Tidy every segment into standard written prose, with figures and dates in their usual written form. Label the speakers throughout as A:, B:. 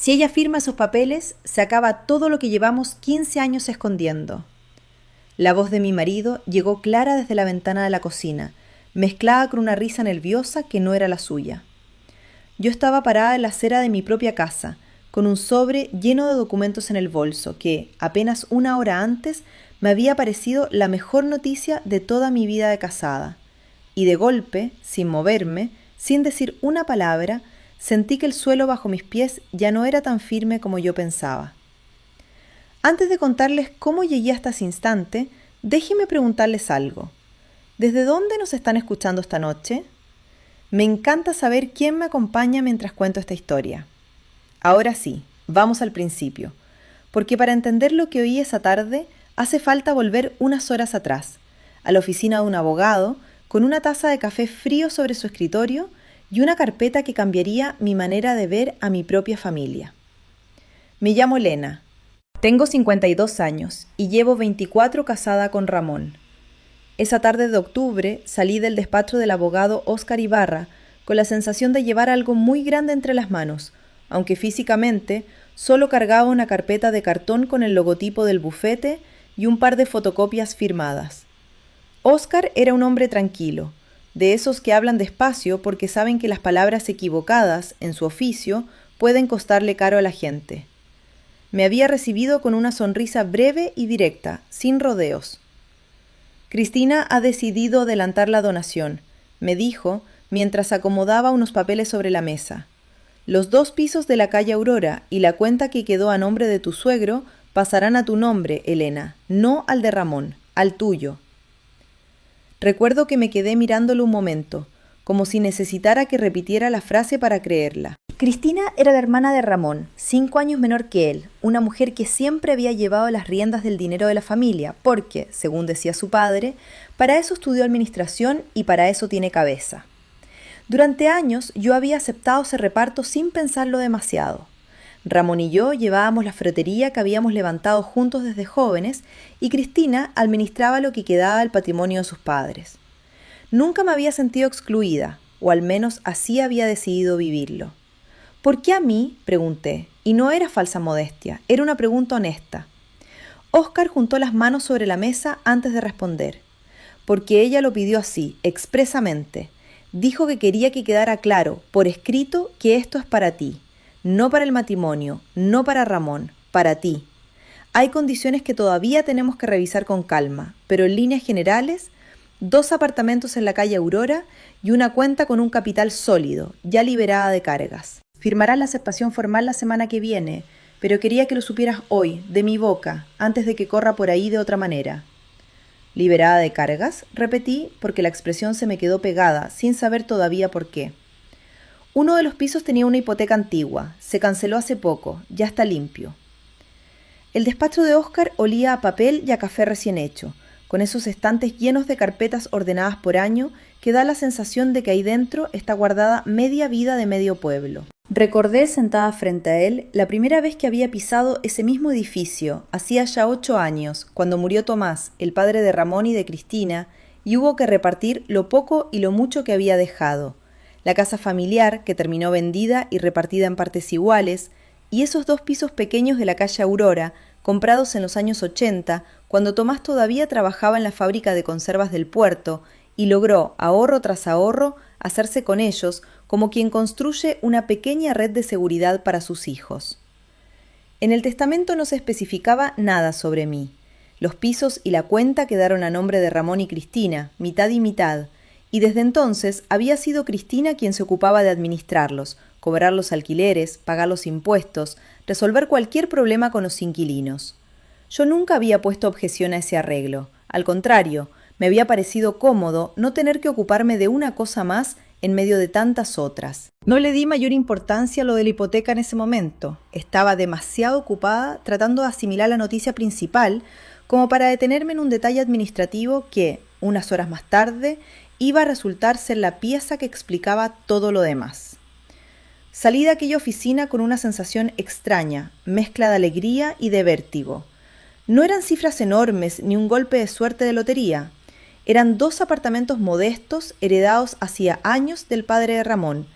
A: Si ella firma esos papeles, se acaba todo lo que llevamos 15 años escondiendo. La voz de mi marido llegó clara desde la ventana de la cocina, mezclada con una risa nerviosa que no era la suya. Yo estaba parada en la acera de mi propia casa, con un sobre lleno de documentos en el bolso que, apenas una hora antes, me había parecido la mejor noticia de toda mi vida de casada. Y de golpe, sin moverme, sin decir una palabra, sentí que el suelo bajo mis pies ya no era tan firme como yo pensaba. Antes de contarles cómo llegué hasta ese instante, déjenme preguntarles algo. ¿Desde dónde nos están escuchando esta noche? Me encanta saber quién me acompaña mientras cuento esta historia. Ahora sí, vamos al principio, porque para entender lo que oí esa tarde, hace falta volver unas horas atrás, a la oficina de un abogado, con una taza de café frío sobre su escritorio y una carpeta que cambiaría mi manera de ver a mi propia familia. Me llamo Elena. Tengo 52 años y llevo 24 casada con Ramón. Esa tarde de octubre salí del despacho del abogado Óscar Ibarra con la sensación de llevar algo muy grande entre las manos, aunque físicamente solo cargaba una carpeta de cartón con el logotipo del bufete y un par de fotocopias firmadas. Óscar era un hombre tranquilo, de esos que hablan despacio porque saben que las palabras equivocadas en su oficio pueden costarle caro a la gente. Me había recibido con una sonrisa breve y directa, sin rodeos. Cristina ha decidido adelantar la donación, me dijo mientras acomodaba unos papeles sobre la mesa. Los 2 pisos de la calle Aurora y la cuenta que quedó a nombre de tu suegro pasarán a tu nombre, Elena, no al de Ramón, al tuyo. Recuerdo que me quedé mirándolo un momento, como si necesitara que repitiera la frase para creerla. Cristina era la hermana de Ramón, 5 años menor que él, una mujer que siempre había llevado las riendas del dinero de la familia, porque, según decía su padre, para eso estudió administración y para eso tiene cabeza. Durante años yo había aceptado ese reparto sin pensarlo demasiado. Ramón y yo llevábamos la frutería que habíamos levantado juntos desde jóvenes y Cristina administraba lo que quedaba del patrimonio de sus padres. Nunca me había sentido excluida, o al menos así había decidido vivirlo. ¿Por qué a mí?, pregunté, y no era falsa modestia, era una pregunta honesta. Óscar juntó las manos sobre la mesa antes de responder. Porque ella lo pidió así, expresamente. Dijo que quería que quedara claro, por escrito, que esto es para ti. No para el matrimonio, no para Ramón, para ti. Hay condiciones que todavía tenemos que revisar con calma, pero en líneas generales, 2 apartamentos en la calle Aurora y una cuenta con un capital sólido, ya liberada de cargas. Firmarás la aceptación formal la semana que viene, pero quería que lo supieras hoy, de mi boca, antes de que corra por ahí de otra manera. ¿Liberada de cargas?, repetí, porque la expresión se me quedó pegada, sin saber todavía por qué. Uno de los pisos tenía una hipoteca antigua, se canceló hace poco, ya está limpio. El despacho de Óscar olía a papel y a café recién hecho, con esos estantes llenos de carpetas ordenadas por año que da la sensación de que ahí dentro está guardada media vida de medio pueblo. Recordé, sentada frente a él, la primera vez que había pisado ese mismo edificio, hacía ya 8 años, cuando murió Tomás, el padre de Ramón y de Cristina, y hubo que repartir lo poco y lo mucho que había dejado. La casa familiar, que terminó vendida y repartida en partes iguales, y esos 2 pisos pequeños de la calle Aurora, comprados en los años 80, cuando Tomás todavía trabajaba en la fábrica de conservas del puerto, y logró, ahorro tras ahorro, hacerse con ellos como quien construye una pequeña red de seguridad para sus hijos. En el testamento no se especificaba nada sobre mí. Los pisos y la cuenta quedaron a nombre de Ramón y Cristina, mitad y mitad, y desde entonces había sido Cristina quien se ocupaba de administrarlos, cobrar los alquileres, pagar los impuestos, resolver cualquier problema con los inquilinos. Yo nunca había puesto objeción a ese arreglo. Al contrario, me había parecido cómodo no tener que ocuparme de una cosa más en medio de tantas otras. No le di mayor importancia a lo de la hipoteca en ese momento. Estaba demasiado ocupada tratando de asimilar la noticia principal como para detenerme en un detalle administrativo que, unas horas más tarde, iba a resultar ser la pieza que explicaba todo lo demás. Salí de aquella oficina con una sensación extraña, mezcla de alegría y de vértigo. No eran cifras enormes ni un golpe de suerte de lotería. Eran 2 apartamentos modestos heredados hacía años del padre de Ramón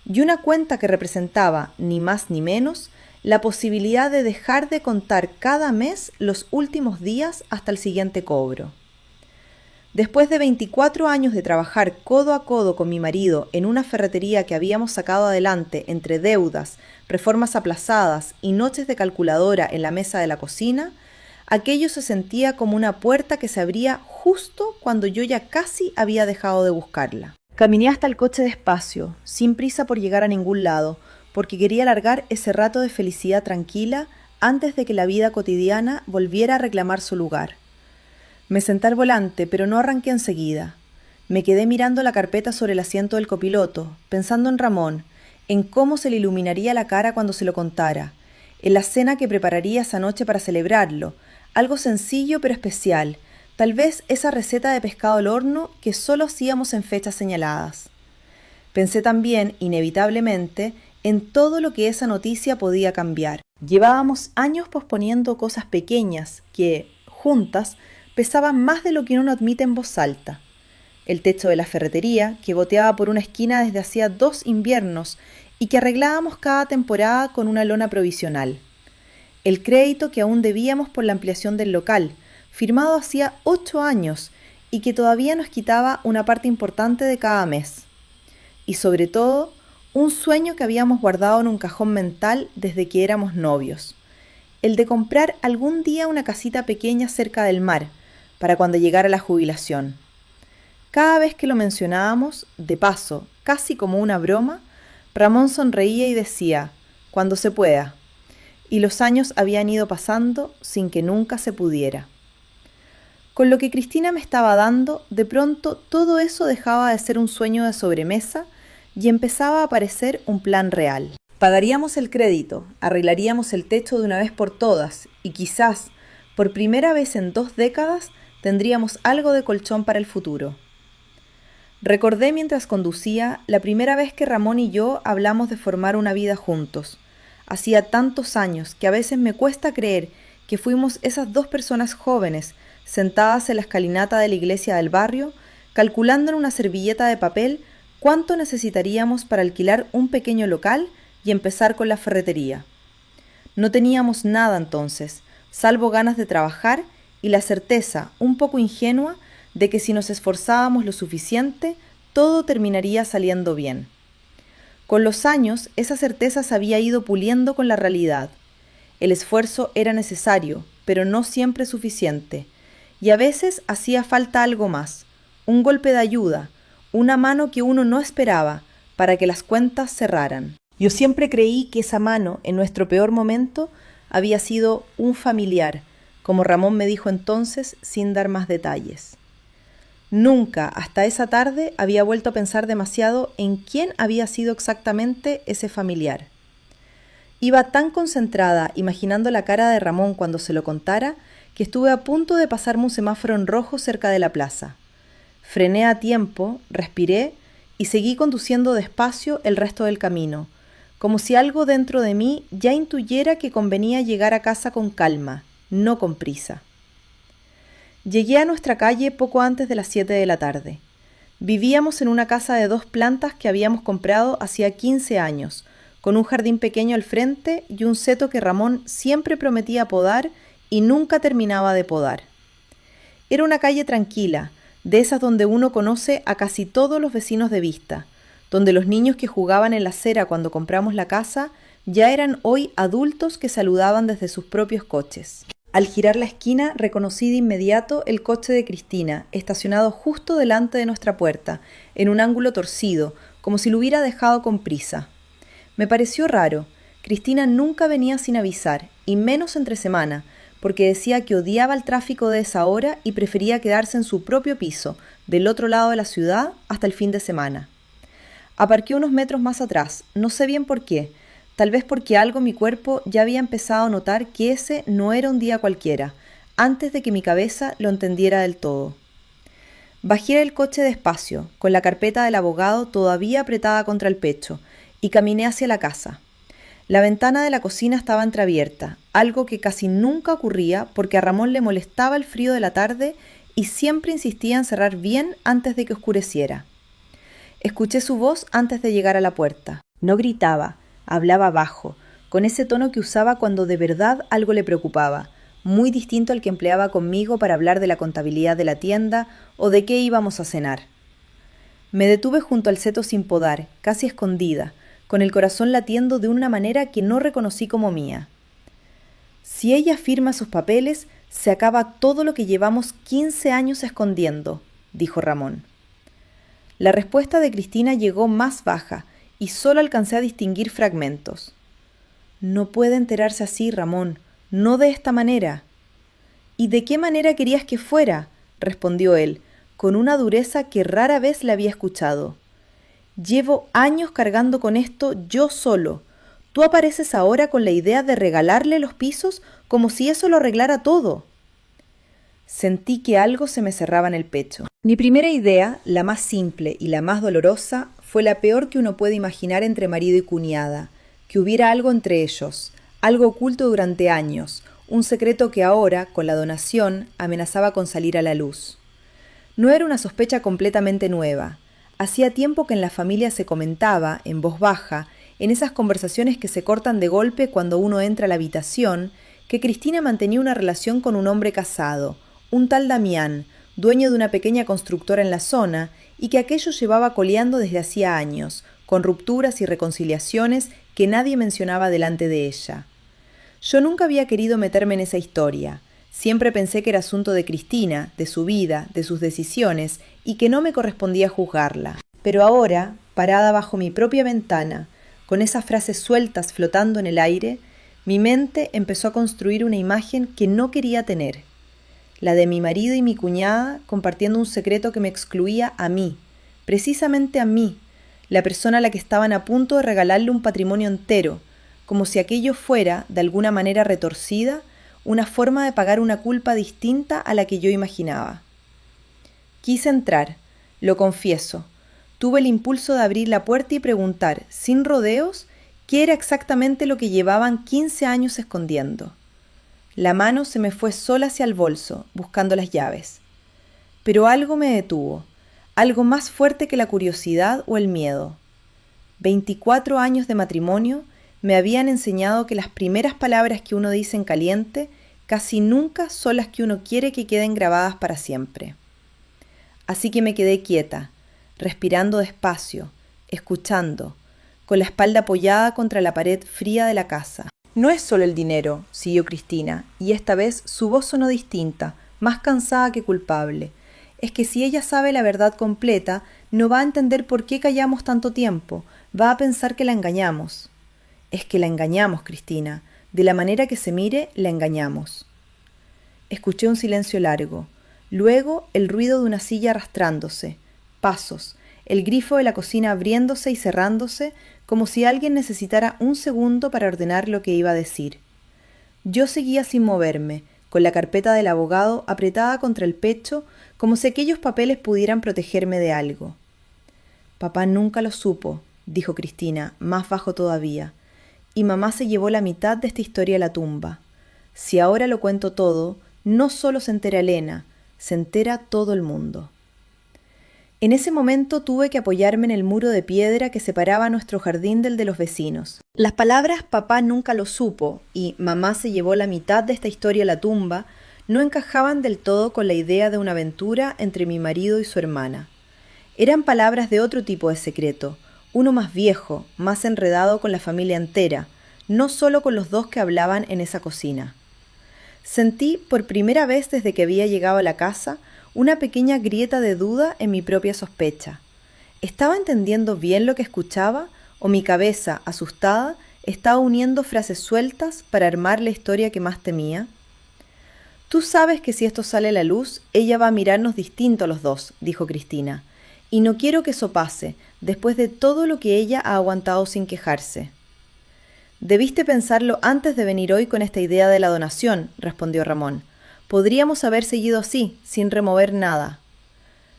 A: y una cuenta que representaba, ni más ni menos, la posibilidad de dejar de contar cada mes los últimos días hasta el siguiente cobro. Después de 24 años de trabajar codo a codo con mi marido en una ferretería que habíamos sacado adelante entre deudas, reformas aplazadas y noches de calculadora en la mesa de la cocina, aquello se sentía como una puerta que se abría justo cuando yo ya casi había dejado de buscarla. Caminé hasta el coche despacio, sin prisa por llegar a ningún lado, porque quería alargar ese rato de felicidad tranquila antes de que la vida cotidiana volviera a reclamar su lugar. Me senté al volante, pero no arranqué enseguida. Me quedé mirando la carpeta sobre el asiento del copiloto, pensando en Ramón, en cómo se le iluminaría la cara cuando se lo contara, en la cena que prepararía esa noche para celebrarlo, algo sencillo pero especial, tal vez esa receta de pescado al horno que solo hacíamos en fechas señaladas. Pensé también, inevitablemente, en todo lo que esa noticia podía cambiar. Llevábamos años posponiendo cosas pequeñas que, juntas, pesaban más de lo que uno admite en voz alta. El techo de la ferretería, que goteaba por una esquina desde hacía 2 inviernos y que arreglábamos cada temporada con una lona provisional. El crédito que aún debíamos por la ampliación del local, firmado hacía 8 años y que todavía nos quitaba una parte importante de cada mes. Y sobre todo, un sueño que habíamos guardado en un cajón mental desde que éramos novios. El de comprar algún día una casita pequeña cerca del mar, para cuando llegara la jubilación. Cada vez que lo mencionábamos, de paso, casi como una broma, Ramón sonreía y decía, cuando se pueda, y los años habían ido pasando sin que nunca se pudiera. Con lo que Cristina me estaba dando, de pronto todo eso dejaba de ser un sueño de sobremesa y empezaba a parecer un plan real. Pagaríamos el crédito, arreglaríamos el techo de una vez por todas y quizás, por primera vez en 2 décadas, tendríamos algo de colchón para el futuro. Recordé mientras conducía la primera vez que Ramón y yo hablamos de formar una vida juntos. Hacía tantos años que a veces me cuesta creer que fuimos esas 2 personas jóvenes sentadas en la escalinata de la iglesia del barrio, calculando en una servilleta de papel cuánto necesitaríamos para alquilar un pequeño local y empezar con la ferretería. No teníamos nada entonces, salvo ganas de trabajar y la certeza, un poco ingenua, de que si nos esforzábamos lo suficiente, todo terminaría saliendo bien. Con los años, esa certeza se había ido puliendo con la realidad. El esfuerzo era necesario, pero no siempre suficiente, y a veces hacía falta algo más, un golpe de ayuda, una mano que uno no esperaba, para que las cuentas cerraran. Yo siempre creí que esa mano, en nuestro peor momento, había sido un familiar, como Ramón me dijo entonces sin dar más detalles. Nunca, hasta esa tarde, había vuelto a pensar demasiado en quién había sido exactamente ese familiar. Iba tan concentrada imaginando la cara de Ramón cuando se lo contara, que estuve a punto de pasarme un semáforo en rojo cerca de la plaza. Frené a tiempo, respiré y seguí conduciendo despacio el resto del camino, como si algo dentro de mí ya intuyera que convenía llegar a casa con calma, no con prisa. Llegué a nuestra calle poco antes de las 7 de la tarde. Vivíamos en una casa de 2 plantas que habíamos comprado hacía 15 años, con un jardín pequeño al frente y un seto que Ramón siempre prometía podar y nunca terminaba de podar. Era una calle tranquila, de esas donde uno conoce a casi todos los vecinos de vista, donde los niños que jugaban en la acera cuando compramos la casa ya eran hoy adultos que saludaban desde sus propios coches. Al girar la esquina reconocí de inmediato el coche de Cristina, estacionado justo delante de nuestra puerta, en un ángulo torcido, como si lo hubiera dejado con prisa. Me pareció raro. Cristina nunca venía sin avisar, y menos entre semana, porque decía que odiaba el tráfico de esa hora y prefería quedarse en su propio piso, del otro lado de la ciudad, hasta el fin de semana. Aparqué unos metros más atrás, no sé bien por qué, tal vez porque algo en mi cuerpo ya había empezado a notar que ese no era un día cualquiera, antes de que mi cabeza lo entendiera del todo. Bajé del coche despacio, con la carpeta del abogado todavía apretada contra el pecho, y caminé hacia la casa. La ventana de la cocina estaba entreabierta, algo que casi nunca ocurría porque a Ramón le molestaba el frío de la tarde y siempre insistía en cerrar bien antes de que oscureciera. Escuché su voz antes de llegar a la puerta. No gritaba, hablaba bajo, con ese tono que usaba cuando de verdad algo le preocupaba, muy distinto al que empleaba conmigo para hablar de la contabilidad de la tienda o de qué íbamos a cenar. Me detuve junto al seto sin podar, casi escondida, con el corazón latiendo de una manera que no reconocí como mía. Si ella firma sus papeles, se acaba todo lo que llevamos 15 años escondiendo, dijo Ramón. La respuesta de Cristina llegó más baja y solo alcancé a distinguir fragmentos. No puede enterarse así, Ramón, no de esta manera. ¿Y de qué manera querías que fuera?, respondió él, con una dureza que rara vez le había escuchado. Llevo años cargando con esto yo solo. Tú apareces ahora con la idea de regalarle los pisos como si eso lo arreglara todo. Sentí que algo se me cerraba en el pecho. Mi primera idea, la más simple y la más dolorosa, fue la peor que uno puede imaginar entre marido y cuñada, que hubiera algo entre ellos, algo oculto durante años, un secreto que ahora, con la donación, amenazaba con salir a la luz. No era una sospecha completamente nueva. Hacía tiempo que en la familia se comentaba, en voz baja, en esas conversaciones que se cortan de golpe cuando uno entra a la habitación, que Cristina mantenía una relación con un hombre casado, un tal Damián, dueño de una pequeña constructora en la zona, y que aquello llevaba coleando desde hacía años, con rupturas y reconciliaciones que nadie mencionaba delante de ella. Yo nunca había querido meterme en esa historia. Siempre pensé que era asunto de Cristina, de su vida, de sus decisiones, y que no me correspondía juzgarla. Pero ahora, parada bajo mi propia ventana, con esas frases sueltas flotando en el aire, mi mente empezó a construir una imagen que no quería tener. La de mi marido y mi cuñada compartiendo un secreto que me excluía a mí, precisamente a mí, la persona a la que estaban a punto de regalarle un patrimonio entero, como si aquello fuera, de alguna manera retorcida, una forma de pagar una culpa distinta a la que yo imaginaba. Quise entrar, lo confieso. Tuve el impulso de abrir la puerta y preguntar, sin rodeos, qué era exactamente lo que llevaban 15 años escondiendo. La mano se me fue sola hacia el bolso, buscando las llaves. Pero algo me detuvo, algo más fuerte que la curiosidad o el miedo. 24 años de matrimonio me habían enseñado que las primeras palabras que uno dice en caliente casi nunca son las que uno quiere que queden grabadas para siempre. Así que me quedé quieta, respirando despacio, escuchando, con la espalda apoyada contra la pared fría de la casa. No es solo el dinero, siguió Cristina, y esta vez su voz sonó distinta, más cansada que culpable. Es que si ella sabe la verdad completa, no va a entender por qué callamos tanto tiempo, va a pensar que la engañamos. Es que la engañamos, Cristina. De la manera que se mire, la engañamos. Escuché un silencio largo. Luego el ruido de una silla arrastrándose. Pasos. El grifo de la cocina abriéndose y cerrándose, como si alguien necesitara un segundo para ordenar lo que iba a decir. Yo seguía sin moverme, con la carpeta del abogado apretada contra el pecho, como si aquellos papeles pudieran protegerme de algo. Papá nunca lo supo, dijo Cristina, más bajo todavía, y mamá se llevó la mitad de esta historia a la tumba. Si ahora lo cuento todo, no solo se entera Elena, se entera todo el mundo. En ese momento tuve que apoyarme en el muro de piedra que separaba nuestro jardín del de los vecinos. Las palabras papá nunca lo supo y mamá se llevó la mitad de esta historia a la tumba no encajaban del todo con la idea de una aventura entre mi marido y su hermana. Eran palabras de otro tipo de secreto, uno más viejo, más enredado con la familia entera, no solo con los dos que hablaban en esa cocina. Sentí, por primera vez desde que había llegado a la casa, una pequeña grieta de duda en mi propia sospecha. ¿Estaba entendiendo bien lo que escuchaba o mi cabeza, asustada, estaba uniendo frases sueltas para armar la historia que más temía? Tú sabes que si esto sale a la luz, ella va a mirarnos distinto a los dos, dijo Cristina, y no quiero que eso pase, después de todo lo que ella ha aguantado sin quejarse. Debiste pensarlo antes de venir hoy con esta idea de la donación, respondió Ramón. Podríamos haber seguido así, sin remover nada.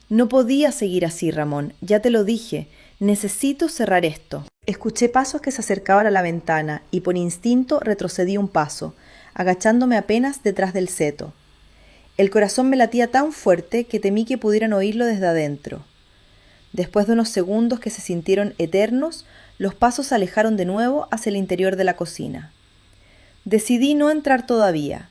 A: No podía seguir así, Ramón, ya te lo dije. Necesito cerrar esto. Escuché pasos que se acercaban a la ventana y por instinto retrocedí un paso, agachándome apenas detrás del seto. El corazón me latía tan fuerte que temí que pudieran oírlo desde adentro. Después de unos segundos que se sintieron eternos, los pasos se alejaron de nuevo hacia el interior de la cocina. Decidí no entrar todavía.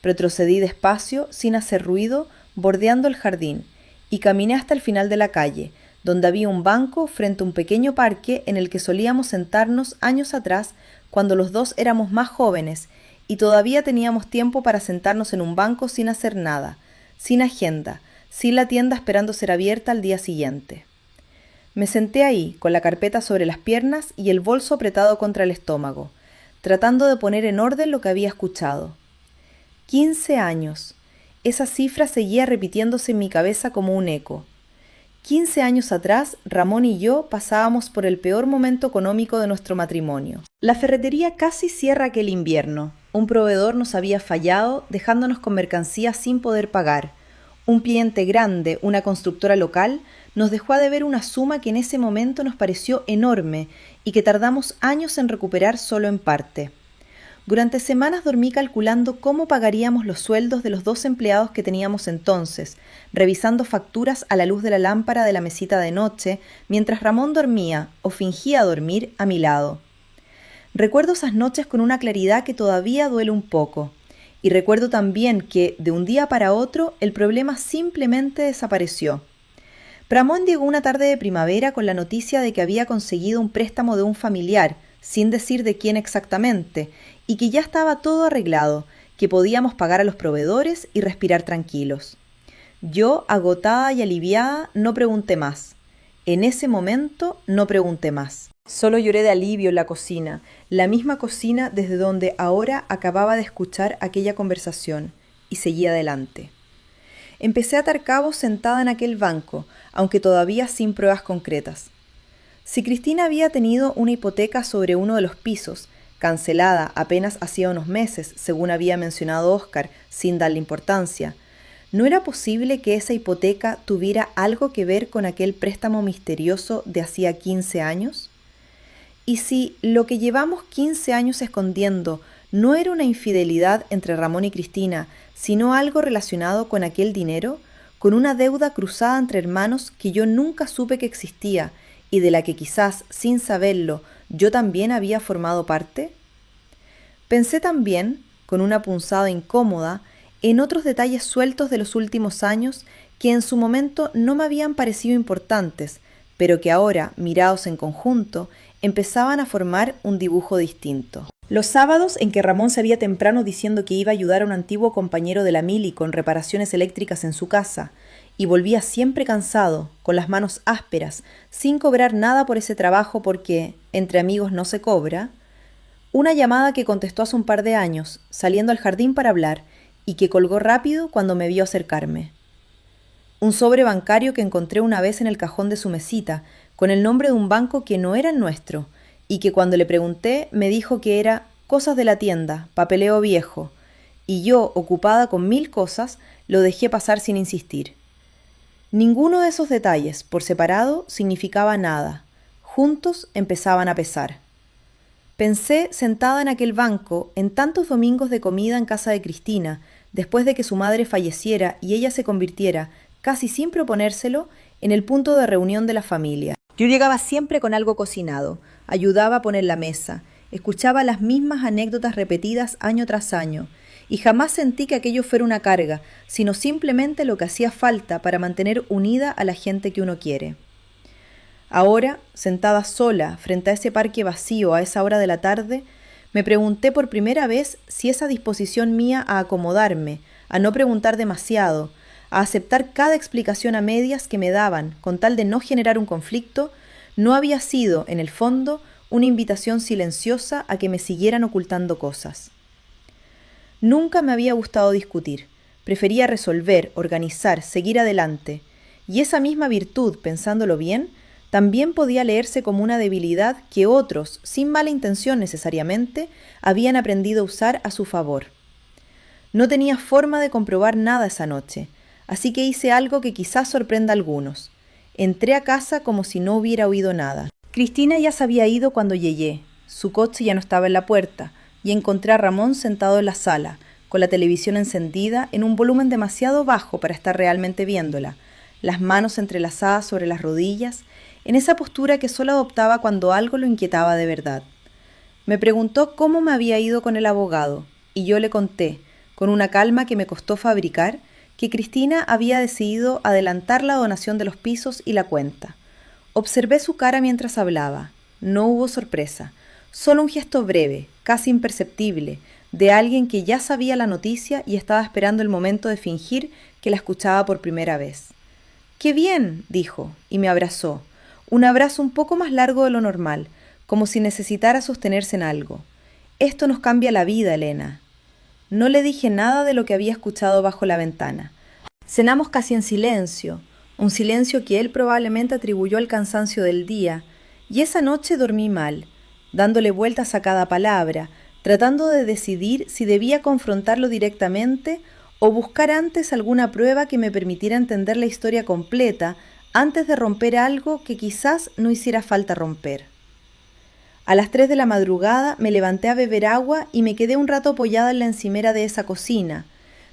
A: Retrocedí despacio, sin hacer ruido, bordeando el jardín, y caminé hasta el final de la calle, donde había un banco frente a un pequeño parque en el que solíamos sentarnos años atrás cuando los dos éramos más jóvenes y todavía teníamos tiempo para sentarnos en un banco sin hacer nada, sin agenda, sin la tienda esperando ser abierta al día siguiente. Me senté ahí, con la carpeta sobre las piernas y el bolso apretado contra el estómago, tratando de poner en orden lo que había escuchado. 15 años. Esa cifra seguía repitiéndose en mi cabeza como un eco. 15 años atrás, Ramón y yo pasábamos por el peor momento económico de nuestro matrimonio. La ferretería casi cierra aquel invierno. Un proveedor nos había fallado, dejándonos con mercancías sin poder pagar. Un cliente grande, una constructora local, nos dejó a deber una suma que en ese momento nos pareció enorme y que tardamos años en recuperar solo en parte. Durante semanas dormí calculando cómo pagaríamos los sueldos de los 2 empleados que teníamos entonces, revisando facturas a la luz de la lámpara de la mesita de noche, mientras Ramón dormía, o fingía dormir, a mi lado. Recuerdo esas noches con una claridad que todavía duele un poco, y recuerdo también que, de un día para otro, el problema simplemente desapareció. Ramón llegó una tarde de primavera con la noticia de que había conseguido un préstamo de un familiar, sin decir de quién exactamente, y que ya estaba todo arreglado, que podíamos pagar a los proveedores y respirar tranquilos. Yo, agotada y aliviada, no pregunté más. En ese momento no pregunté más. Solo lloré de alivio en la cocina, la misma cocina desde donde ahora acababa de escuchar aquella conversación, y seguí adelante. Empecé a atar cabos sentada en aquel banco, aunque todavía sin pruebas concretas. Si Cristina había tenido una hipoteca sobre uno de los pisos, cancelada apenas hacía unos meses, según había mencionado Óscar, sin darle importancia, ¿no era posible que esa hipoteca tuviera algo que ver con aquel préstamo misterioso de hacía 15 años? ¿Y si lo que llevamos 15 años escondiendo no era una infidelidad entre Ramón y Cristina, sino algo relacionado con aquel dinero, con una deuda cruzada entre hermanos que yo nunca supe que existía y de la que quizás, sin saberlo, yo también había formado parte? Pensé también, con una punzada incómoda, en otros detalles sueltos de los últimos años que en su momento no me habían parecido importantes, pero que ahora, mirados en conjunto, empezaban a formar un dibujo distinto. Los sábados en que Ramón salía temprano diciendo que iba a ayudar a un antiguo compañero de la mili con reparaciones eléctricas en su casa, y volvía siempre cansado, con las manos ásperas, sin cobrar nada por ese trabajo porque, entre amigos no se cobra, una llamada que contestó hace un par de años, saliendo al jardín para hablar, y que colgó rápido cuando me vio acercarme. Un sobre bancario que encontré una vez en el cajón de su mesita, con el nombre de un banco que no era el nuestro, y que cuando le pregunté me dijo que era cosas de la tienda, papeleo viejo, y yo, ocupada con 1000 cosas, lo dejé pasar sin insistir. Ninguno de esos detalles, por separado, significaba nada. Juntos empezaban a pesar. Pensé, sentada en aquel banco, en tantos domingos de comida en casa de Cristina, después de que su madre falleciera y ella se convirtiera, casi sin proponérselo, en el punto de reunión de la familia. Yo llegaba siempre con algo cocinado, ayudaba a poner la mesa, escuchaba las mismas anécdotas repetidas año tras año, y jamás sentí que aquello fuera una carga, sino simplemente lo que hacía falta para mantener unida a la gente que uno quiere. Ahora, sentada sola frente a ese parque vacío a esa hora de la tarde, me pregunté por primera vez si esa disposición mía a acomodarme, a no preguntar demasiado, a aceptar cada explicación a medias que me daban con tal de no generar un conflicto, no había sido, en el fondo, una invitación silenciosa a que me siguieran ocultando cosas. Nunca me había gustado discutir, prefería resolver, organizar, seguir adelante, y esa misma virtud, pensándolo bien, también podía leerse como una debilidad que otros, sin mala intención necesariamente, habían aprendido a usar a su favor. No tenía forma de comprobar nada esa noche, así que hice algo que quizás sorprenda a algunos. Entré a casa como si no hubiera oído nada. Cristina ya se había ido cuando llegué, su coche ya no estaba en la puerta, y encontré a Ramón sentado en la sala, con la televisión encendida en un volumen demasiado bajo para estar realmente viéndola, las manos entrelazadas sobre las rodillas, en esa postura que solo adoptaba cuando algo lo inquietaba de verdad. Me preguntó cómo me había ido con el abogado, y yo le conté, con una calma que me costó fabricar, que Cristina había decidido adelantar la donación de los pisos y la cuenta. Observé su cara mientras hablaba. No hubo sorpresa, solo un gesto breve, casi imperceptible, de alguien que ya sabía la noticia y estaba esperando el momento de fingir que la escuchaba por primera vez. «¡Qué bien!», dijo, y me abrazó. Un abrazo un poco más largo de lo normal, como si necesitara sostenerse en algo. «Esto nos cambia la vida, Elena». No le dije nada de lo que había escuchado bajo la ventana. Cenamos casi en silencio, un silencio que él probablemente atribuyó al cansancio del día, y esa noche dormí mal, dándole vueltas a cada palabra, tratando de decidir si debía confrontarlo directamente o buscar antes alguna prueba que me permitiera entender la historia completa antes de romper algo que quizás no hiciera falta romper. A las 3 de la madrugada me levanté a beber agua y me quedé un rato apoyada en la encimera de esa cocina,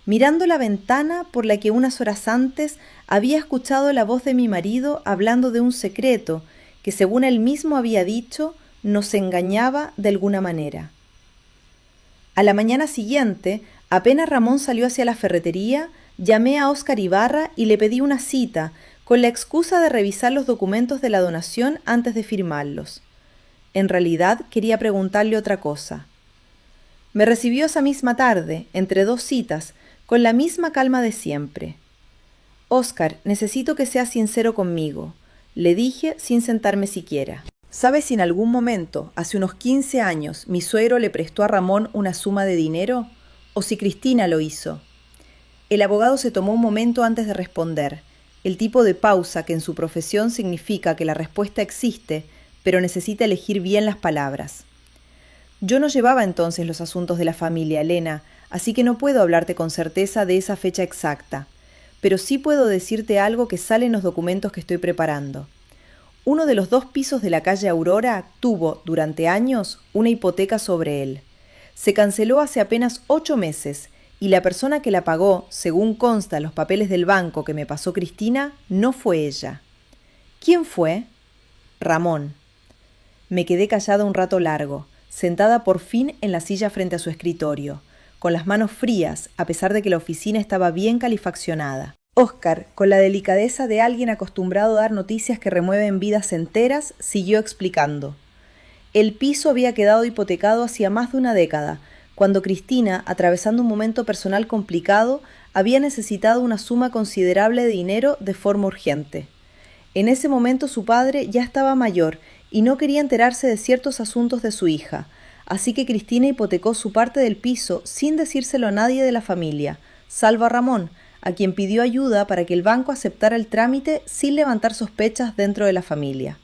A: mirando la ventana por la que unas horas antes había escuchado la voz de mi marido hablando de un secreto que, según él mismo había dicho, nos engañaba de alguna manera. A la mañana siguiente, apenas Ramón salió hacia la ferretería, llamé a Óscar Ibarra y le pedí una cita, con la excusa de revisar los documentos de la donación antes de firmarlos. En realidad quería preguntarle otra cosa. Me recibió esa misma tarde, entre 2 citas, con la misma calma de siempre. «Óscar, necesito que seas sincero conmigo», le dije sin sentarme siquiera. «¿Sabes si en algún momento, hace unos 15 años, mi suegro le prestó a Ramón una suma de dinero? ¿O si Cristina lo hizo?» El abogado se tomó un momento antes de responder, el tipo de pausa que en su profesión significa que la respuesta existe, pero necesita elegir bien las palabras. «Yo no llevaba entonces los asuntos de la familia, Elena, así que no puedo hablarte con certeza de esa fecha exacta, pero sí puedo decirte algo que sale en los documentos que estoy preparando. Uno de los 2 pisos de la calle Aurora tuvo, durante años, una hipoteca sobre él. Se canceló hace apenas 8 meses, y la persona que la pagó, según consta en los papeles del banco que me pasó Cristina, no fue ella». «¿Quién fue?» «Ramón». Me quedé callada un rato largo, sentada por fin en la silla frente a su escritorio, con las manos frías, a pesar de que la oficina estaba bien calefaccionada. Óscar, con la delicadeza de alguien acostumbrado a dar noticias que remueven vidas enteras, siguió explicando. El piso había quedado hipotecado hacía más de una década, cuando Cristina, atravesando un momento personal complicado, había necesitado una suma considerable de dinero de forma urgente. En ese momento su padre ya estaba mayor y no quería enterarse de ciertos asuntos de su hija, así que Cristina hipotecó su parte del piso sin decírselo a nadie de la familia, salvo a Ramón, a quien pidió ayuda para que el banco aceptara el trámite sin levantar sospechas dentro de la familia.